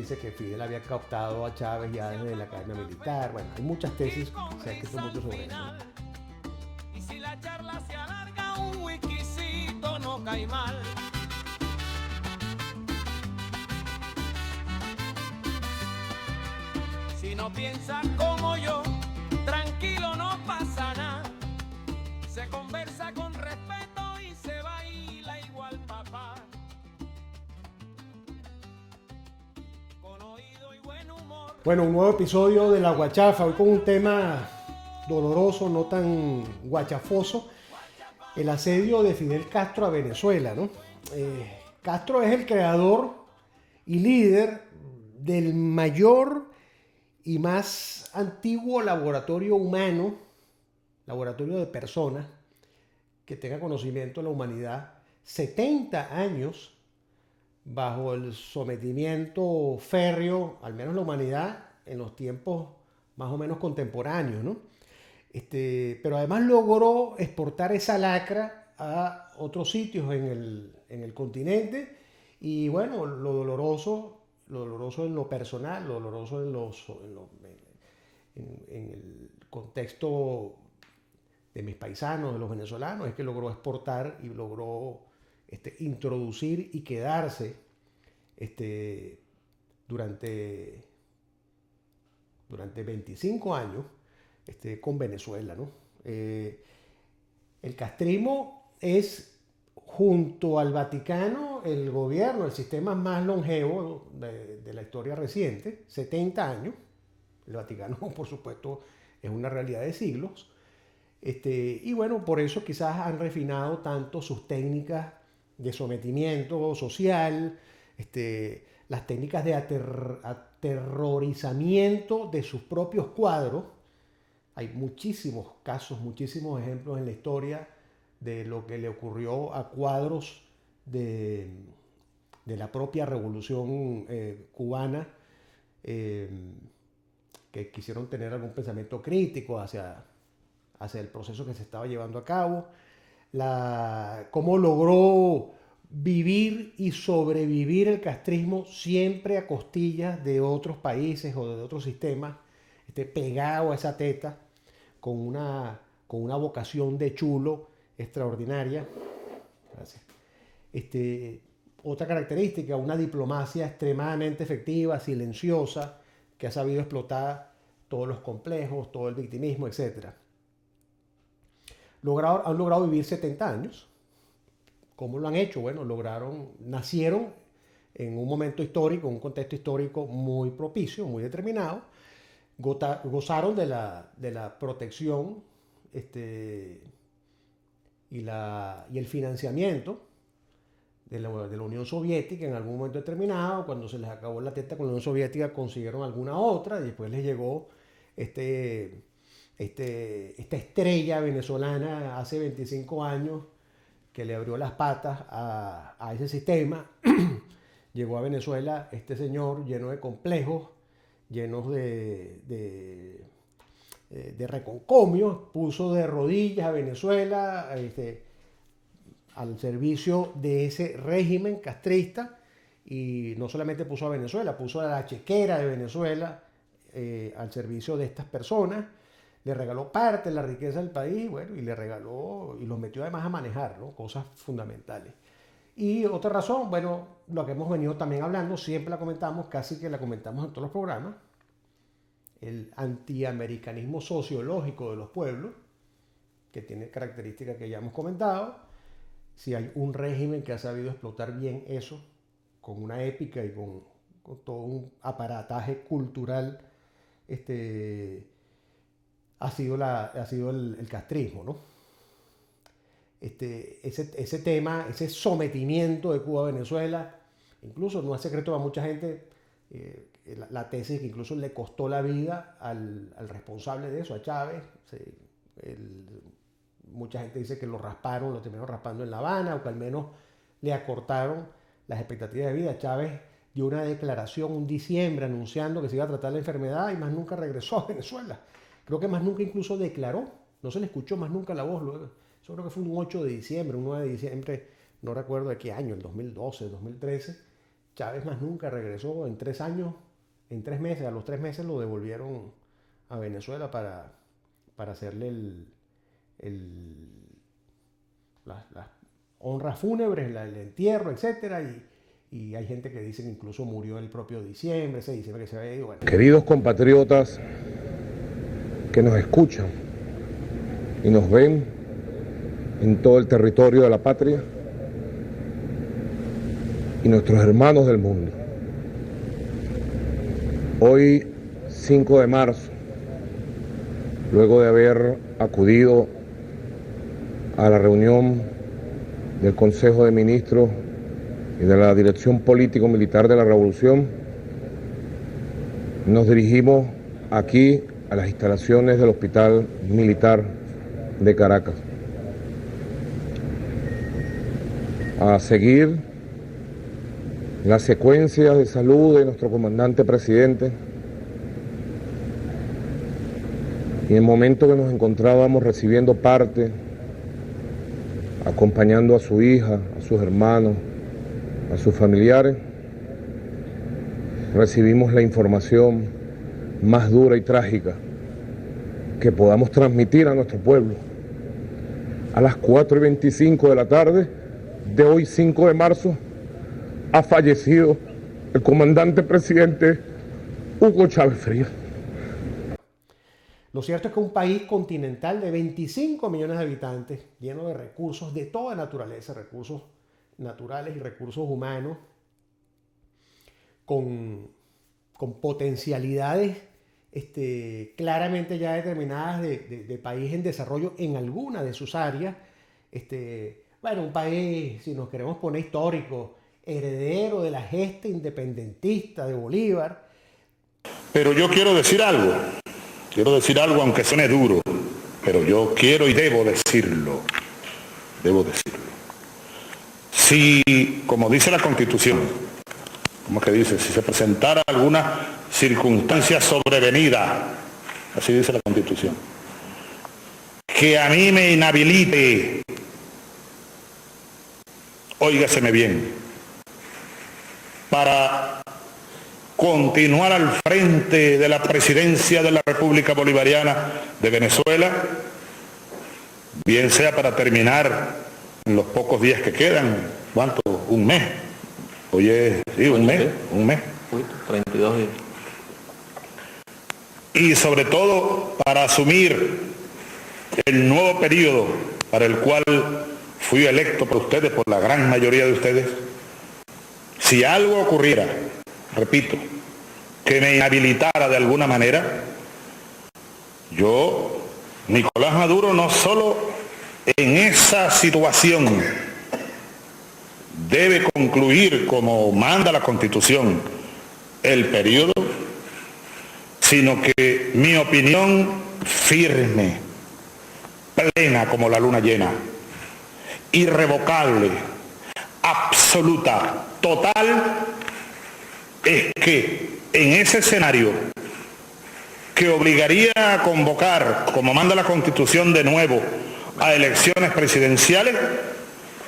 dice que Fidel había captado a Chávez ya desde la academia militar. Bueno, hay muchas tesis, se ha escrito mucho sobre eso. Y si la charla se alarga, un whiskycito no cae mal. Si no piensas como yo, tranquilo, no pasa nada. Se conversa con respeto y se baila igual, papá. Con oído y buen humor. Bueno, un nuevo episodio de La Guachafa, hoy con un tema doloroso, no tan guachafoso, el asedio de Fidel Castro a Venezuela, ¿no? Castro es el creador y líder del mayor y más antiguo laboratorio humano, laboratorio de personas que tenga conocimiento de la humanidad, 70 años bajo el sometimiento férreo, al menos la humanidad, en los tiempos más o menos contemporáneos, ¿no? Pero además logró exportar esa lacra a otros sitios en el continente y bueno, lo doloroso en lo personal, lo doloroso en el contexto de mis paisanos, de los venezolanos, es que logró exportar y logró introducir y quedarse durante 25 años con Venezuela, ¿no? El castrismo es, junto al Vaticano, el gobierno, el sistema más longevo de la historia reciente, 70 años. El Vaticano, por supuesto, es una realidad de siglos. Y bueno, por eso quizás han refinado tanto sus técnicas de sometimiento social, las técnicas de aterrorizamiento de sus propios cuadros. Hay muchísimos casos, muchísimos ejemplos en la historia de lo que le ocurrió a cuadros de la propia revolución cubana, que quisieron tener algún pensamiento crítico hacia el proceso que se estaba llevando a cabo, cómo logró vivir y sobrevivir el castrismo siempre a costillas de otros países o de otros sistemas, pegado a esa teta, con una vocación de chulo extraordinaria. Gracias. Otra característica, una diplomacia extremadamente efectiva, silenciosa, que ha sabido explotar todos los complejos, todo el victimismo, etc. Han logrado vivir 70 años. ¿Cómo lo han hecho? Bueno, nacieron en un momento histórico, un contexto histórico muy propicio, muy determinado. Gozaron de la protección y el financiamiento de la Unión Soviética en algún momento determinado. Cuando se les acabó la teta con la Unión Soviética, consiguieron alguna otra y después les llegó esta estrella venezolana hace 25 años que le abrió las patas a ese sistema. Llegó a Venezuela este señor lleno de complejos, llenos de reconcomios, puso de rodillas a Venezuela al servicio de ese régimen castrista, y no solamente puso a Venezuela, puso a la chequera de Venezuela al servicio de estas personas. Le regaló parte de la riqueza del país, bueno, y los metió además a manejar, ¿no? Cosas fundamentales. Y otra razón, bueno, lo que hemos venido también hablando, siempre la comentamos, casi que la comentamos en todos los programas, el antiamericanismo sociológico de los pueblos, que tiene características que ya hemos comentado. Si hay un régimen que ha sabido explotar bien eso, con una épica y con todo un aparataje cultural, ha sido el castrismo, ¿no? Ese tema, ese sometimiento de Cuba a Venezuela, incluso no es secreto a mucha gente, la tesis que incluso le costó la vida al responsable de eso, a Chávez. Mucha gente dice que lo terminaron raspando en La Habana, o que al menos le acortaron las expectativas de vida. Chávez dio una declaración un diciembre anunciando que se iba a tratar la enfermedad y más nunca regresó a Venezuela. Creo que más nunca incluso declaró, no se le escuchó más nunca la voz luego. Eso creo que fue un 8 de diciembre, un 9 de diciembre, no recuerdo de qué año, el 2012, 2013, Chávez más nunca regresó en 3 años, en 3 meses, a los 3 meses lo devolvieron a Venezuela para hacerle las honras fúnebres, el entierro, etcétera, y hay gente que dice que incluso murió el propio diciembre, ese diciembre que se había ido. Bueno. Queridos compatriotas que nos escuchan y nos ven en todo el territorio de la patria y nuestros hermanos del mundo. Hoy, 5 de marzo, luego de haber acudido a la reunión del Consejo de Ministros y de la Dirección Político-Militar de la Revolución, nos dirigimos aquí a las instalaciones del Hospital Militar de Caracas a seguir la secuencia de salud de nuestro comandante presidente. Y en el momento que nos encontrábamos recibiendo parte, acompañando a su hija, a sus hermanos, a sus familiares, recibimos la información más dura y trágica que podamos transmitir a nuestro pueblo. A las 4:25 de la tarde de hoy, 5 de marzo, ha fallecido el comandante presidente Hugo Chávez Frías. Lo cierto es que un país continental de 25 millones de habitantes, lleno de recursos de toda naturaleza, recursos naturales y recursos humanos, con potencialidades claramente ya determinadas de país en desarrollo en alguna de sus áreas. Bueno, un país, si nos queremos poner histórico, heredero de la gesta independentista de Bolívar. Pero yo quiero decir algo aunque suene duro, pero yo quiero y debo decirlo. Si, como dice la Constitución, ¿cómo que dice? Si se presentara alguna circunstancia sobrevenida, así dice la Constitución, que a mí me inhabilite, óigaseme bien, para continuar al frente de la presidencia de la República Bolivariana de Venezuela, bien sea para terminar en los pocos días que quedan, ¿cuánto? Un mes. Oye, sí, un mes. 32 días. Y sobre todo para asumir el nuevo periodo para el cual fui electo por ustedes, por la gran mayoría de ustedes. Si algo ocurriera, repito, que me inhabilitara de alguna manera, yo, Nicolás Maduro, no solo en esa situación debe concluir, como manda la Constitución, el periodo, sino que mi opinión firme, plena como la luna llena, irrevocable, absoluta, total, es que en ese escenario que obligaría a convocar, como manda la Constitución de nuevo, a elecciones presidenciales,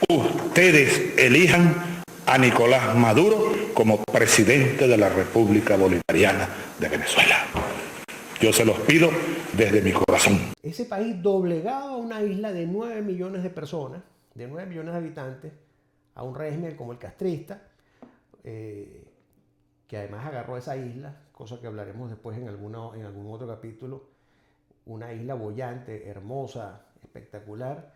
ustedes elijan a Nicolás Maduro como presidente de la República Bolivariana de Venezuela. Yo se los pido desde mi corazón. Ese país doblegado a una isla de 9 millones de personas, de 9 millones de habitantes, a un régimen como el castrista, que además agarró esa isla, cosa que hablaremos después en algún otro capítulo, una isla boyante, hermosa, espectacular,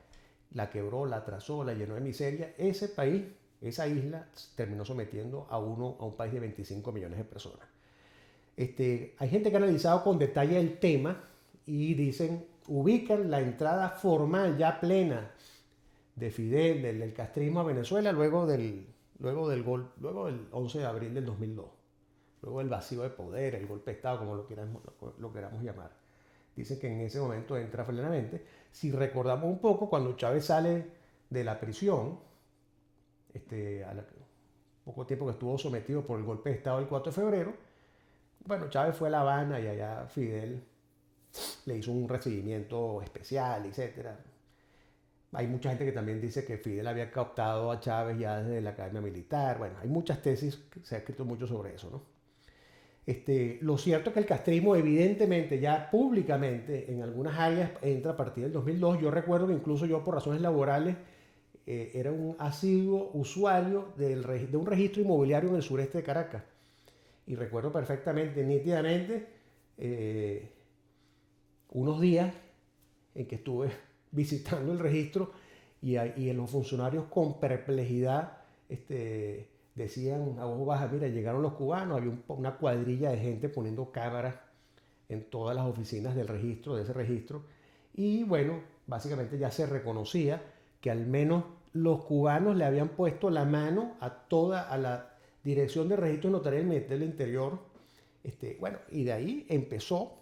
la quebró, la atrasó, la llenó de miseria. Ese país, esa isla, terminó sometiendo a un país de 25 millones de personas. Hay gente que ha analizado con detalle el tema y ubican la entrada formal, ya plena, de Fidel, del castrismo a Venezuela, luego del 11 de abril del 2002. Luego del vacío de poder, el golpe de Estado, como lo queramos llamar. Dicen que en ese momento entra plenamente. Si recordamos un poco, cuando Chávez sale de la prisión, poco tiempo que estuvo sometido por el golpe de Estado del 4 de febrero, bueno, Chávez fue a La Habana y allá Fidel le hizo un recibimiento especial, etc. Hay mucha gente que también dice que Fidel había captado a Chávez ya desde la academia militar. Bueno, hay muchas tesis, se ha escrito mucho sobre eso, ¿no? Lo cierto es que el castrismo evidentemente ya públicamente en algunas áreas entra a partir del 2002. Yo recuerdo que incluso yo por razones laborales era un asiduo usuario de un registro inmobiliario en el sureste de Caracas. Y recuerdo perfectamente, nítidamente, unos días en que estuve visitando el registro y los funcionarios con perplejidad decían a voz baja, mira, llegaron los cubanos, había una cuadrilla de gente poniendo cámaras en todas las oficinas del registro, de ese registro, y bueno, básicamente ya se reconocía que al menos los cubanos le habían puesto la mano a la Dirección de Registros Notariales del Ministerio del Interior, bueno, y de ahí empezó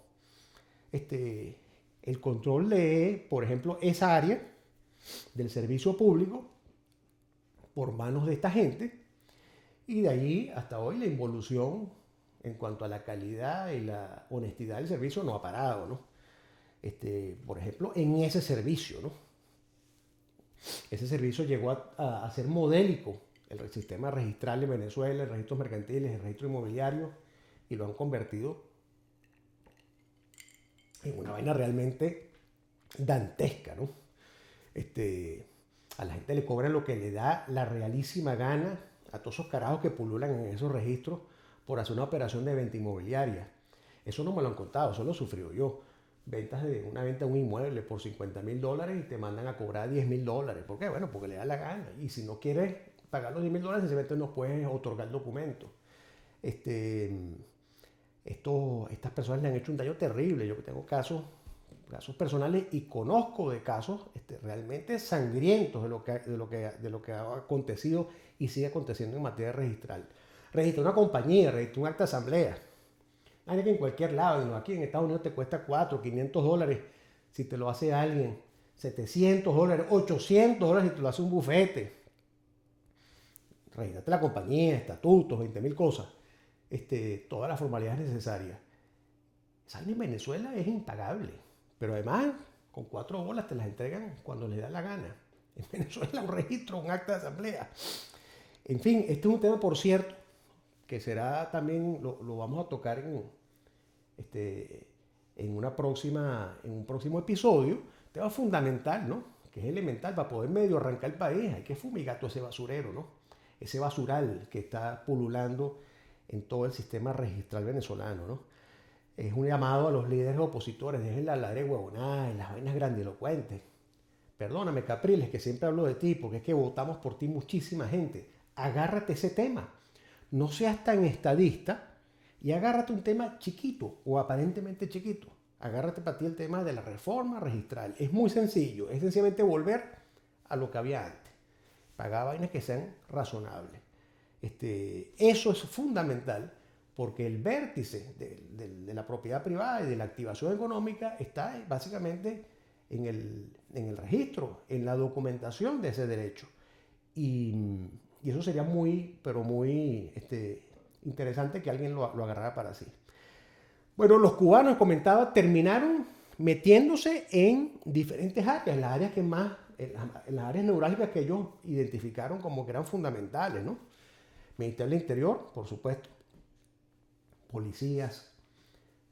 el control de, por ejemplo, esa área del servicio público por manos de esta gente, y de ahí hasta hoy la involución en cuanto a la calidad y la honestidad del servicio no ha parado, ¿no? Por ejemplo, en ese servicio, ¿no? Ese servicio llegó a ser modélico, el sistema registral de Venezuela, el registro mercantiles, el registro inmobiliario, y lo han convertido en una vaina realmente dantesca, ¿no? A la gente le cobran lo que le da la realísima gana a todos esos carajos que pululan en esos registros por hacer una operación de venta inmobiliaria. Eso no me lo han contado, eso lo sufrió yo. Una venta de un inmueble por $50,000 y te mandan a cobrar $10,000. ¿Por qué? Bueno, porque le da la gana. Y si no quieres pagar los $10,000, sencillamente no puedes otorgar el documento. Estas personas le han hecho un daño terrible. Yo que tengo casos personales y conozco de casos realmente sangrientos de lo que ha acontecido y sigue aconteciendo en materia registral. Registrar una compañía, registrar un acta de asamblea. Hay que en cualquier lado, aquí en Estados Unidos te cuesta $400, $500 si te lo hace alguien, $700, $800 si te lo hace un bufete. Registrate la compañía, estatutos, 20,000 cosas, todas las formalidades necesarias. Esa en Venezuela es impagable, pero además con 4 bolas te las entregan cuando les da la gana. En Venezuela un registro, un acta de asamblea. En fin, este es un tema, por cierto, que será también, lo vamos a tocar en un próximo episodio. Tema fundamental, ¿no? Que es elemental para poder medio arrancar el país. Hay que fumigar todo ese basurero, ¿no? Ese basural que está pululando en todo el sistema registral venezolano, ¿no? Es un llamado a los líderes opositores, dejen la ladre huevonada y las vainas grandilocuentes. Perdóname, Capriles, que siempre hablo de ti, porque es que votamos por ti muchísima gente. Agárrate ese tema. No seas tan estadista y agárrate un tema chiquito o aparentemente chiquito. Agárrate para ti el tema de la reforma registral. Es muy sencillo, es sencillamente volver a lo que había antes. Pagar vainas que sean razonables. Eso es fundamental porque el vértice de la propiedad privada y de la activación económica está básicamente en el registro, en la documentación de ese derecho. Y eso sería muy, pero muy interesante que alguien lo agarrara para sí. Bueno, los cubanos, comentaba, terminaron metiéndose en diferentes áreas, las áreas que más, en las áreas neurálgicas que ellos identificaron como que eran fundamentales, ¿no? Ministerio del Interior, por supuesto, policías,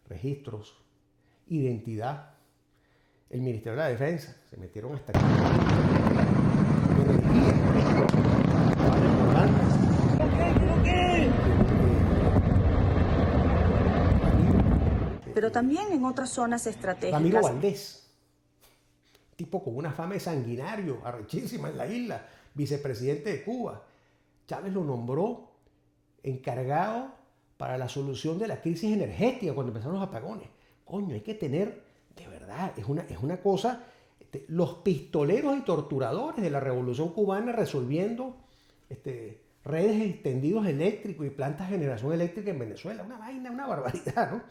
registros, identidad, el Ministerio de la Defensa, se metieron hasta aquí. Pero también en otras zonas estratégicas. Ramiro Valdés, tipo con una fama de sanguinario, arrechísima en la isla, vicepresidente de Cuba. Chávez lo nombró encargado para la solución de la crisis energética cuando empezaron los apagones. Coño, hay que tener, de verdad, es una cosa, los pistoleros y torturadores de la Revolución Cubana resolviendo redes extendidos eléctricos y plantas de generación eléctrica en Venezuela. Una vaina, una barbaridad, ¿no?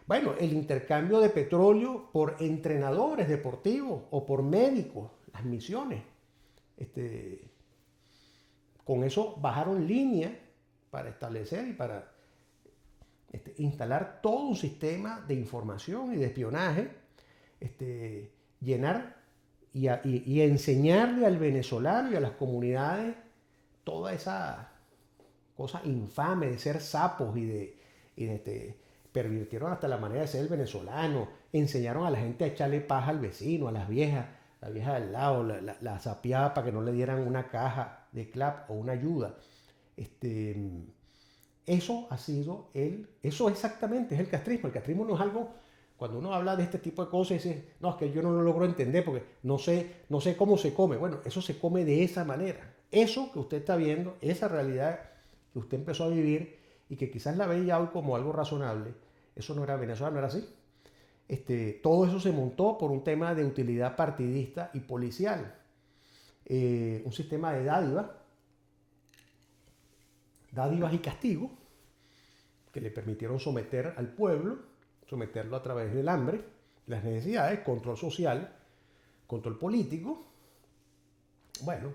Bueno, el intercambio de petróleo por entrenadores deportivos o por médicos, las misiones. Con eso bajaron línea para establecer y para instalar todo un sistema de información y de espionaje, llenar y enseñarle al venezolano y a las comunidades toda esa cosa infame de ser sapos pervirtieron hasta la manera de ser el venezolano, enseñaron a la gente a echarle paja al vecino, a las viejas, la vieja del lado, la sapeaba para que no le dieran una caja de clap o una ayuda. Eso ha sido eso exactamente es el castrismo. El castrismo no es algo, cuando uno habla de este tipo de cosas, dice, no, es que yo no lo logro entender porque no sé cómo se come. Bueno, eso se come de esa manera. Eso que usted está viendo, esa realidad que usted empezó a vivir y que quizás la ve ya hoy como algo razonable, eso no era Venezuela, no era así. Todo eso se montó por un tema de utilidad partidista y policial. Un sistema de dádivas y castigos que le permitieron someter al pueblo, someterlo a través del hambre, las necesidades, control social, control político, bueno,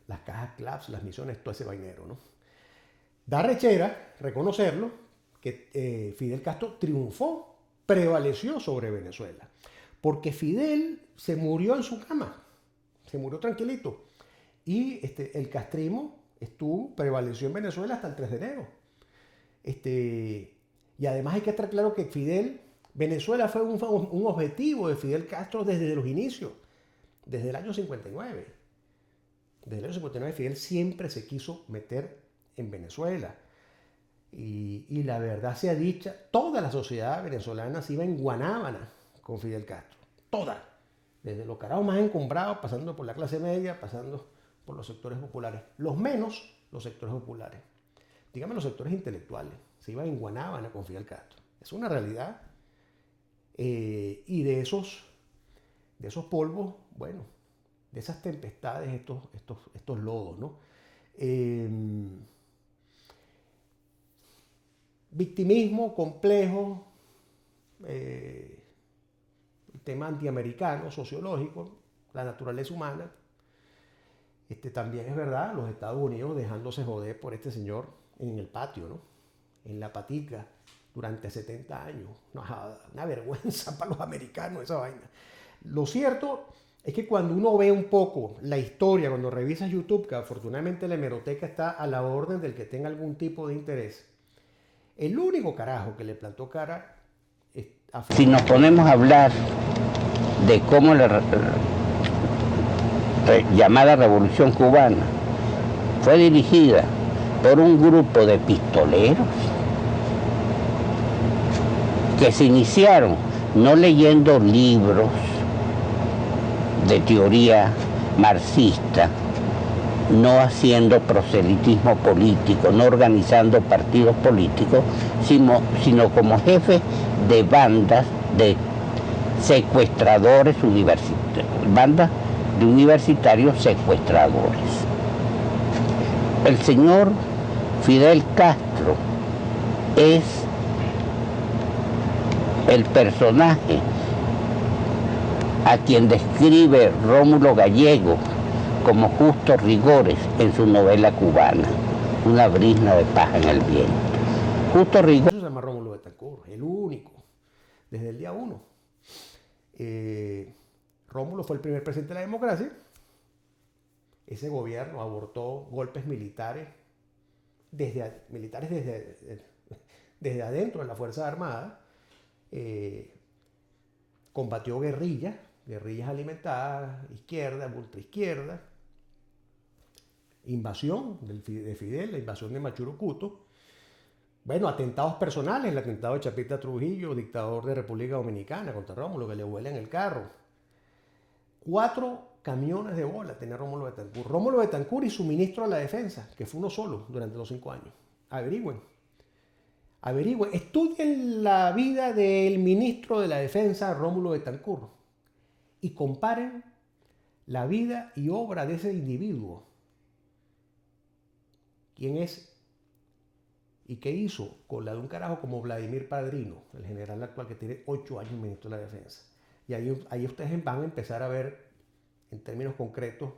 las cajas CLAPS, las misiones, todo ese vainero, ¿no? Da rechera reconocerlo que Fidel Castro triunfó, prevaleció sobre Venezuela, porque Fidel se murió en su cama, se murió tranquilito, y el castrismo prevaleció en Venezuela hasta el 3 de enero. Y además hay que estar claro que Venezuela fue un objetivo de Fidel Castro desde los inicios, desde el año 59. Desde el año 59 Fidel siempre se quiso meter en Venezuela. Y la verdad sea dicha, toda la sociedad venezolana se iba en guanábana con Fidel Castro. Toda. Desde los carajos más encumbrados, pasando por la clase media, pasando por los sectores populares. Los menos, los sectores populares. Dígame los sectores intelectuales. Se iban en guanábana con Fidel Castro. Es una realidad. Y de esos polvos, bueno, de esas tempestades, estos lodos, ¿no? Victimismo complejo, el tema antiamericano, sociológico, la naturaleza humana. También es verdad, los Estados Unidos dejándose joder por este señor en el patio, ¿no? En la patica, durante 70 años. Una vergüenza para los americanos esa vaina. Lo cierto es que cuando uno ve un poco la historia, cuando revisas YouTube, que afortunadamente la hemeroteca está a la orden del que tenga algún tipo de interés, el único carajo que le plantó cara es a Fidel. Si nos ponemos a hablar de cómo la llamada Revolución Cubana fue dirigida por un grupo de pistoleros que se iniciaron no leyendo libros de teoría marxista, no haciendo proselitismo político, no organizando partidos políticos, sino como jefes de bandas de secuestradores universitarios, bandas de universitarios secuestradores. El señor Fidel Castro es el personaje a quien describe Rómulo Gallego como Justo Rigores en su novela cubana, Una brizna de paja en el viento. Justo Rigores se llama Rómulo Betancourt, el único, desde el día 1. Rómulo fue el primer presidente de la democracia. Ese gobierno abortó golpes militares desde adentro de la Fuerza Armada. Combatió guerrillas alimentadas, izquierda, ultraizquierda, invasión de Fidel, la invasión de Machurucuto, bueno, atentados personales, el atentado de Chapita Trujillo, dictador de República Dominicana, contra Rómulo, que le vuela en el carro. 4 camiones de bola tenía Rómulo Betancourt. Rómulo Betancourt y su ministro de la Defensa, que fue uno solo durante los 5 años. Averigüen, estudien la vida del ministro de la Defensa, Rómulo Betancourt, y comparen la vida y obra de ese individuo. ¿Quién es y qué hizo con la de un carajo como Vladimir Padrino, el general actual que tiene 8 años ministro de la Defensa? Y ahí ustedes van a empezar a ver, en términos concretos,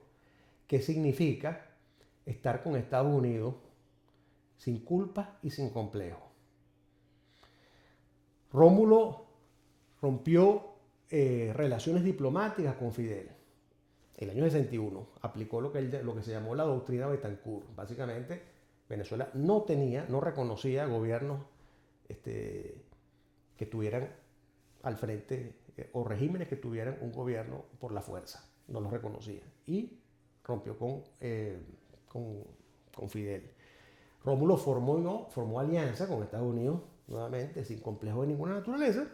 qué significa estar con Estados Unidos sin culpa y sin complejo. Rómulo rompió relaciones diplomáticas con Fidel. el año 61, aplicó lo que se llamó la doctrina Betancourt. Básicamente, Venezuela no reconocía gobiernos que tuvieran al frente o regímenes que tuvieran un gobierno por la fuerza. No los reconocía. Y rompió con Fidel. Rómulo formó alianza con Estados Unidos, nuevamente, sin complejo de ninguna naturaleza,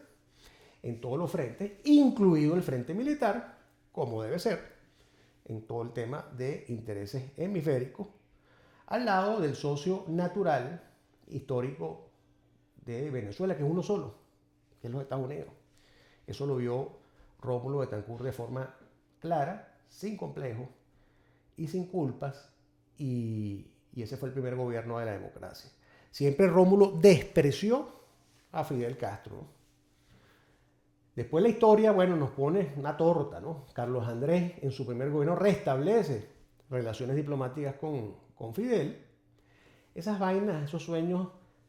en todos los frentes, incluido el frente militar, como debe ser, en todo el tema de intereses hemisféricos, al lado del socio natural, histórico de Venezuela, que es uno solo, que es los Estados Unidos. Eso lo vio Rómulo Betancourt de forma clara, sin complejos y sin culpas, y ese fue el primer gobierno de la democracia. Siempre Rómulo despreció a Fidel Castro, ¿no? Después la historia, bueno, nos pone una torta, ¿no? Carlos Andrés en su primer gobierno restablece relaciones diplomáticas con Fidel. Esas vainas, esos sueños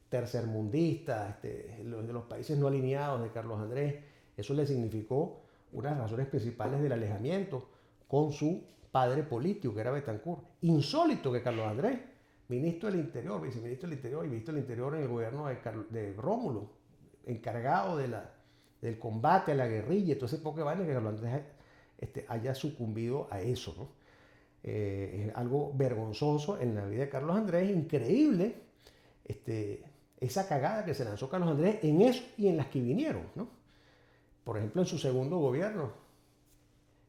tercermundistas, de los países no alineados de Carlos Andrés, eso le significó una de las razones principales del alejamiento con su padre político, que era Betancourt. Insólito que Carlos Andrés, ministro del Interior, viceministro del Interior y ministro del Interior en el gobierno de Rómulo, encargado del combate a la guerrilla y todo ese poco de vaina, que Carlos Andrés haya sucumbido a eso, ¿no? Es algo vergonzoso en la vida de Carlos Andrés, increíble esa cagada que se lanzó Carlos Andrés en eso y en las que vinieron, ¿no? Por ejemplo, en su segundo gobierno,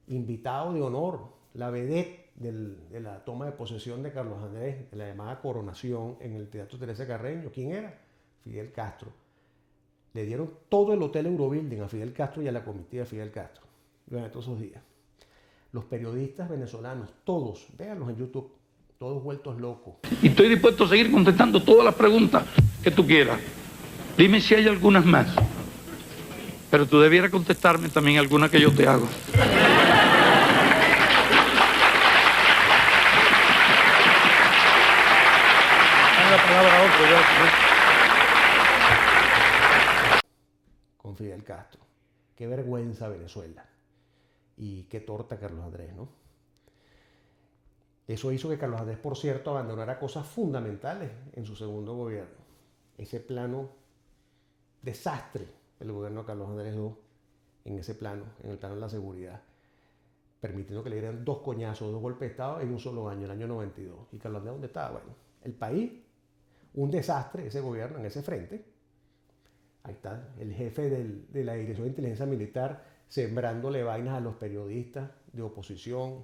invitado de honor, la vedette de la toma de posesión de Carlos Andrés, de la llamada coronación en el Teatro Teresa Carreño. ¿Quién era? Fidel Castro. Le dieron todo el Hotel Eurobuilding a Fidel Castro y a la comitiva de Fidel Castro durante todos esos días. Los periodistas venezolanos, todos, véanlos en YouTube, todos vueltos locos. Y estoy dispuesto a seguir contestando todas las preguntas que tú quieras. Dime si hay algunas más. Pero tú debieras contestarme también algunas que yo te hago. Dame la palabra a otro, con Fidel Castro. Qué vergüenza Venezuela. Y qué torta Carlos Andrés, ¿no? Eso hizo que Carlos Andrés, por cierto, abandonara cosas fundamentales en su segundo gobierno. Ese plano desastre del gobierno de Carlos Andrés II, en ese plano, en el plano de la seguridad, permitiendo que le dieran 2 coñazos, 2 golpes de Estado en un solo año, el año 92. ¿Y Carlos Andrés dónde estaba? Bueno, el país, un desastre, ese gobierno en ese frente. Ahí está, el jefe de la Dirección de Inteligencia Militar sembrándole vainas a los periodistas de oposición.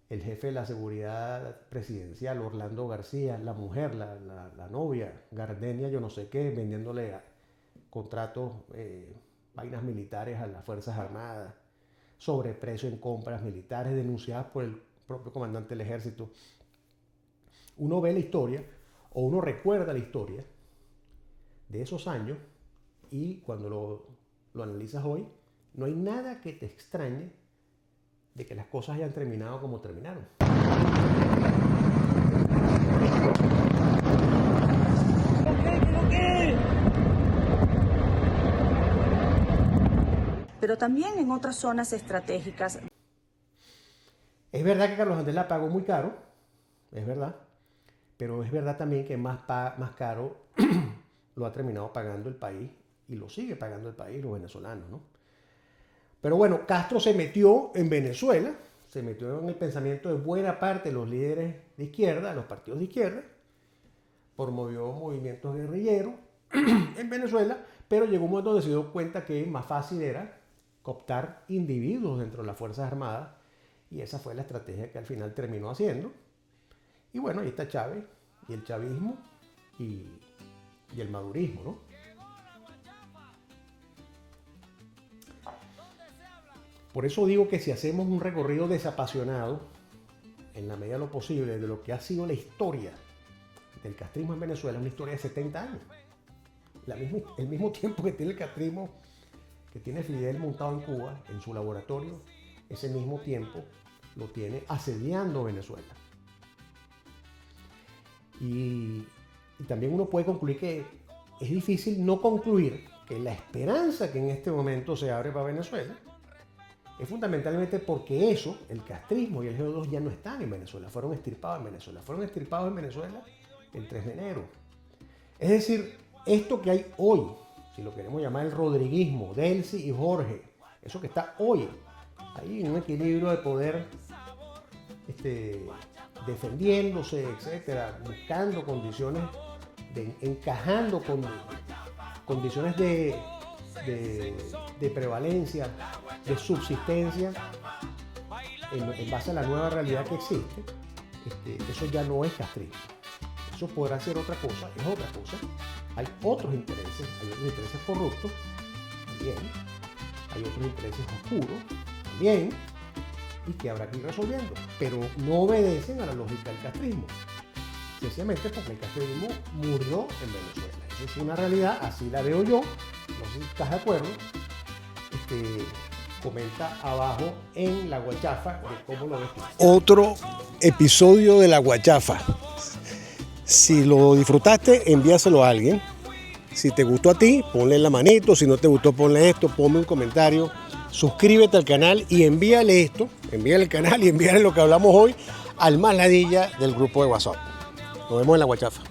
El jefe de la seguridad presidencial, Orlando García, la mujer, la novia, Gardenia, yo no sé qué, vendiéndole contratos, vainas militares a las Fuerzas Armadas, sobreprecio en compras militares denunciadas por el propio comandante del ejército. Uno ve la historia, o uno recuerda la historia de esos años, y cuando lo analizas hoy, no hay nada que te extrañe de que las cosas hayan terminado como terminaron. Pero también en otras zonas estratégicas. Es verdad que Carlos Andrés la pagó muy caro, es verdad, pero es verdad también que más caro lo ha terminado pagando el país, y lo sigue pagando el país, los venezolanos, ¿no? Pero bueno, Castro se metió en Venezuela, se metió en el pensamiento de buena parte de los líderes de izquierda, los partidos de izquierda, promovió movimientos guerrilleros en Venezuela, pero llegó un momento donde se dio cuenta que más fácil era cooptar individuos dentro de las Fuerzas Armadas, y esa fue la estrategia que al final terminó haciendo. Y bueno, ahí está Chávez, y el chavismo, y el madurismo, ¿no? Por eso digo que si hacemos un recorrido desapasionado, en la medida de lo posible, de lo que ha sido la historia del castrismo en Venezuela, una historia de 70 años. El mismo tiempo que tiene el castrismo, que tiene Fidel montado en Cuba, en su laboratorio, ese mismo tiempo lo tiene asediando Venezuela. Y también uno puede concluir que es difícil no concluir que la esperanza que en este momento se abre para Venezuela es fundamentalmente porque eso, el castrismo y el GO2 ya no están en Venezuela, fueron extirpados en Venezuela. Fueron extirpados en Venezuela el 3 de enero. Es decir, esto que hay hoy, si lo queremos llamar el rodriguismo, Delcy y Jorge, eso que está hoy, hay un equilibrio de poder defendiéndose, etcétera, buscando condiciones, encajando con condiciones de prevalencia, de subsistencia en base a la nueva realidad que existe. Eso ya no es castrismo. Eso podrá ser otra cosa, es otra cosa. Hay otros intereses corruptos también, hay otros intereses oscuros también, y que habrá que ir resolviendo, pero no obedecen a la lógica del castrismo, sencillamente porque el castrismo murió en Venezuela. Eso es una realidad, así la veo yo, no sé si estás de acuerdo. Comenta abajo en La Guachafa de cómo lo ves tú. Otro episodio de La Guachafa. Si lo disfrutaste, envíaselo a alguien. Si te gustó a ti, ponle la manito. Si no te gustó, ponle esto, ponme un comentario. Suscríbete al canal y envíale esto, envíale el canal y envíale lo que hablamos hoy al más ladilla del grupo de WhatsApp. Nos vemos en La Guachafa.